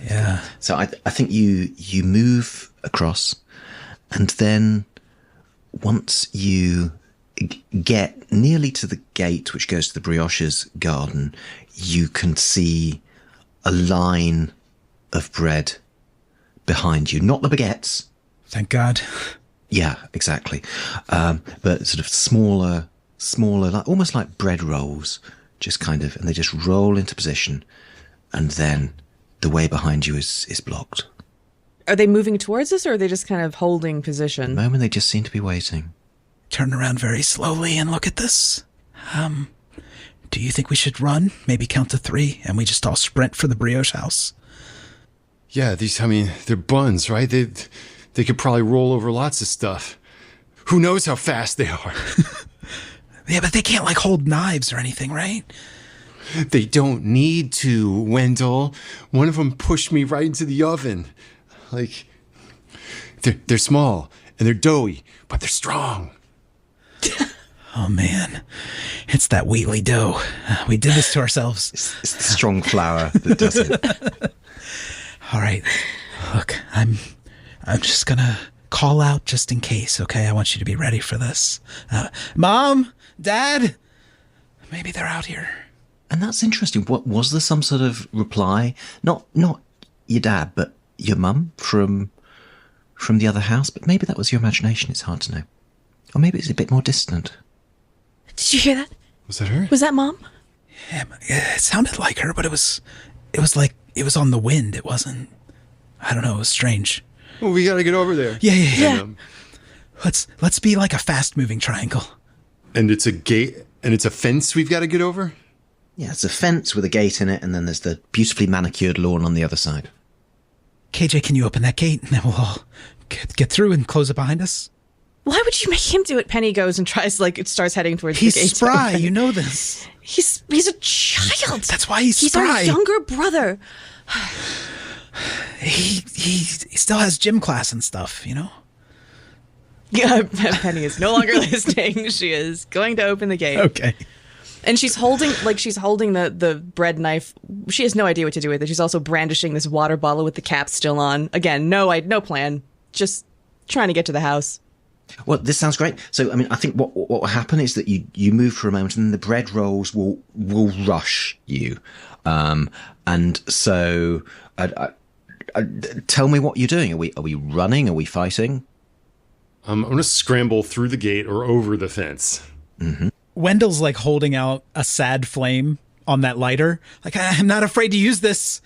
Yeah. So I think you move across, and then once you get nearly to the gate which goes to the brioche's garden, you can see a line of bread behind you. Not the baguettes. Thank God. Yeah, exactly. But sort of smaller, like, almost like bread rolls, just kind of, and they just roll into position, and then the way behind you is blocked. Are they moving towards us, or are they just kind of holding position? At the moment, they just seem to be waiting. Turn around very slowly and look at this. Do you think we should run? Maybe count to 3, and we just all sprint for the brioche house? Yeah, they're buns, right? They could probably roll over lots of stuff. Who knows how fast they are? Yeah, but they can't, like, hold knives or anything, right? They don't need to, Wendell. One of them pushed me right into the oven. Like, they're small, and they're doughy, but they're strong. Oh, man. It's that Wheatley dough. We did this to ourselves. It's the strong flour that does it. All right. Look, I'm just gonna call out just in case, okay? I want you to be ready for this. Mom? Dad? Maybe they're out here. And that's interesting. What was there some sort of reply? Not your dad, but your mum from the other house? But maybe that was your imagination. It's hard to know. Or maybe it's a bit more distant. Did you hear that? Was that her? Was that Mom? Yeah, it sounded like her, but it was like it was on the wind. It wasn't. I don't know. It was strange. Well, we gotta get over there. Yeah. Let's be like a fast-moving triangle. And it's a gate, and it's a fence we've got to get over? Yeah, it's a fence with a gate in it, and then there's the beautifully manicured lawn on the other side. KJ, can you open that gate, and then we'll all get through and close it behind us? Why would you make him do it? Penny goes and tries, it starts heading towards the gate. He's spry, you know this. He's a child. That's why he's spry. He's our younger brother. He still has gym class and stuff, you know? Yeah, Penny is no longer listening. She is going to open the gate. Okay. And she's holding the bread knife. She has no idea what to do with it. She's also brandishing this water bottle with the cap still on. Again, no plan. Just trying to get to the house. Well, this sounds great. So, I think what will happen is that you move for a moment, and then the bread rolls will rush you. And so, tell me what you're doing. Are we running? Are we fighting? I'm going to scramble through the gate or over the fence. Mm-hmm. Wendell's holding out a sad flame on that lighter. I'm not afraid to use this,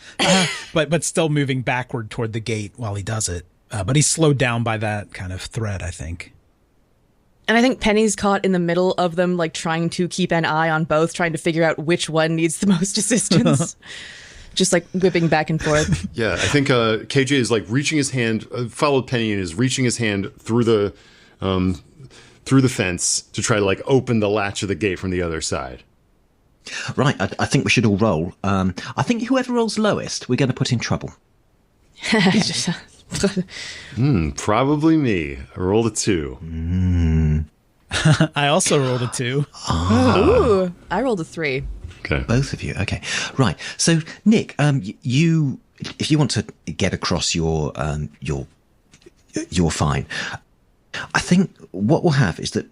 but still moving backward toward the gate while he does it. But he's slowed down by that kind of threat, I think. And I think Penny's caught in the middle of them, trying to keep an eye on both, trying to figure out which one needs the most assistance. Just whipping back and forth. Yeah, I think KJ is reaching his hand, followed Penny, and is reaching his hand through the fence to try to open the latch of the gate from the other side. Right, I think we should all roll. I think whoever rolls lowest, we're going to put in trouble. Probably me. I rolled a 2. I also rolled a 2. Ooh, I rolled a 3. Okay. Both of you. Okay. Right. So, Nick, you, if you want to get across you're fine. I think what we'll have is that,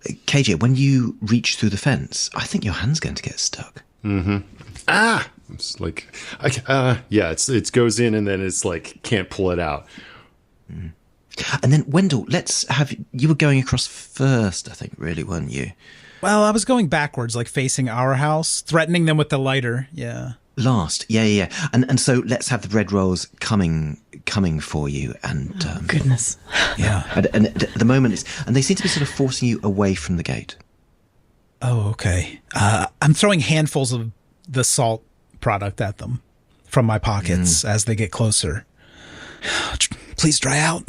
KJ, when you reach through the fence, I think your hand's going to get stuck. Mm-hmm. It's it goes in and then it's can't pull it out. Mm. And then, Wendell, you were going across first, I think, really, weren't you? Well, I was going backwards, facing our house, threatening them with the lighter. Yeah. Last. Yeah. And so let's have the bread rolls coming for you. And goodness. Yeah. And at the moment, and they seem to be sort of forcing you away from the gate. Oh, okay. I'm throwing handfuls of the salt product at them from my pockets as they get closer. Please dry out.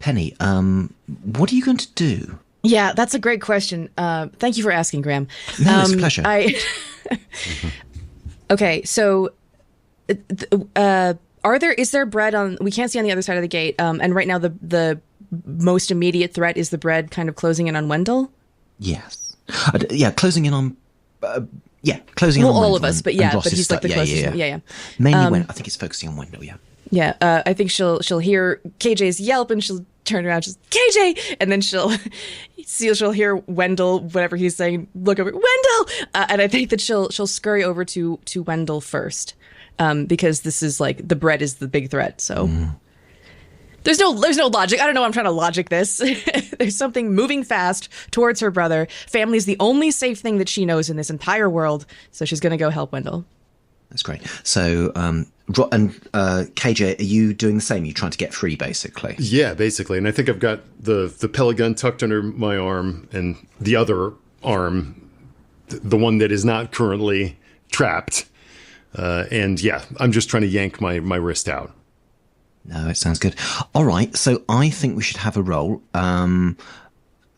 Penny, what are you going to do? Yeah, that's a great question. Thank you for asking, Graham. No, it's a pleasure. Okay, so is there bread on? We can't see on the other side of the gate. And right now, the most immediate threat is the bread kind of closing in on Wendell. Yes. Closing in on. Closing in on all Wendell of us, but he's the closest one. Yeah. Mainly Wendell. I think it's focusing on Wendell. Yeah. Yeah, I think she'll hear KJ's yelp and she'll turn around, just KJ, and then she'll hear Wendell, whatever he's saying, look over, Wendell, and I think that she'll scurry over to Wendell first, because this is like the bread is the big threat. So there's no logic. I don't know. I'm trying to logic this. There's something moving fast towards her brother. Family's the only safe thing that she knows in this entire world, so she's gonna go help Wendell. That's great. So, KJ, are you doing the same? You're trying to get free, basically? Yeah, basically. And I think I've got the pellet gun tucked under my arm, and the other arm, the one that is not currently trapped. And yeah, I'm just trying to yank my wrist out. No, it sounds good. All right, so I think we should have a roll. I'm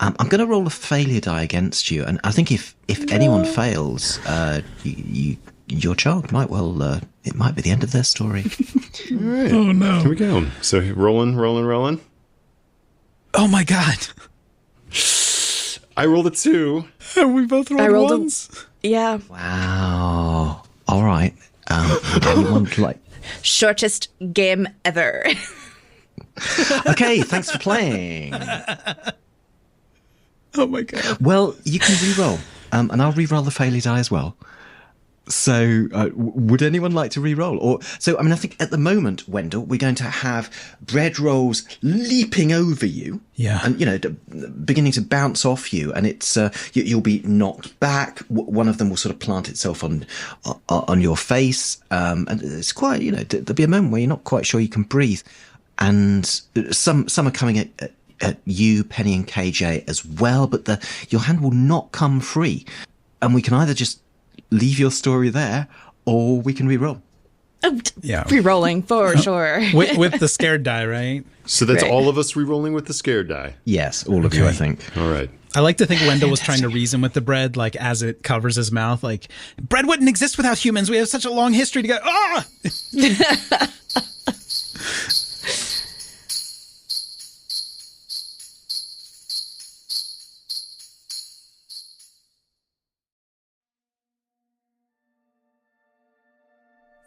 going to roll a failure die against you, and I think if anyone fails, your child might it might be the end of their story. All right. Oh, no. Here we go. So rolling. Oh, my God. I rolled a 2. We both rolled ones. Yeah. Wow. All right. Would anyone like... Shortest game ever. Okay, thanks for playing. Oh, my God. Well, you can re-roll, and I'll re-roll the failure die as well. So, would anyone like to re-roll? I think at the moment, Wendell, we're going to have bread rolls leaping over you. Yeah. And, beginning to bounce off you. And it's, you'll be knocked back. One of them will sort of plant itself on your face. And it's quite, there'll be a moment where you're not quite sure you can breathe. And some are coming at you, Penny and KJ as well, but your hand will not come free. And we can either just leave your story there, or we can re-roll. Yeah. Re-rolling, for sure. with the scared die, right? So that's Right. all of us re-rolling with the scared die. Yes, all of you, I think. All right. I like to think Wendell was trying to reason with the bread, like, as it covers his mouth, like, bread wouldn't exist without humans. We have such a long history to go, ah!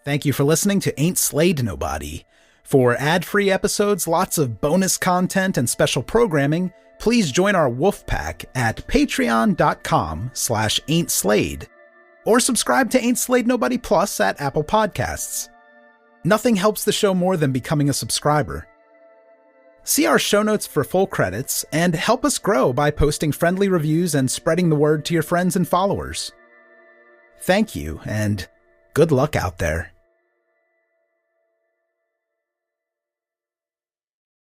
Thank you for listening to Ain't Slayed Nobody. For ad-free episodes, lots of bonus content, and special programming, please join our wolf pack at patreon.com/ain'tslayed, or subscribe to Ain't Slayed Nobody Plus at Apple Podcasts. Nothing helps the show more than becoming a subscriber. See our show notes for full credits, and help us grow by posting friendly reviews and spreading the word to your friends and followers. Thank you, and good luck out there.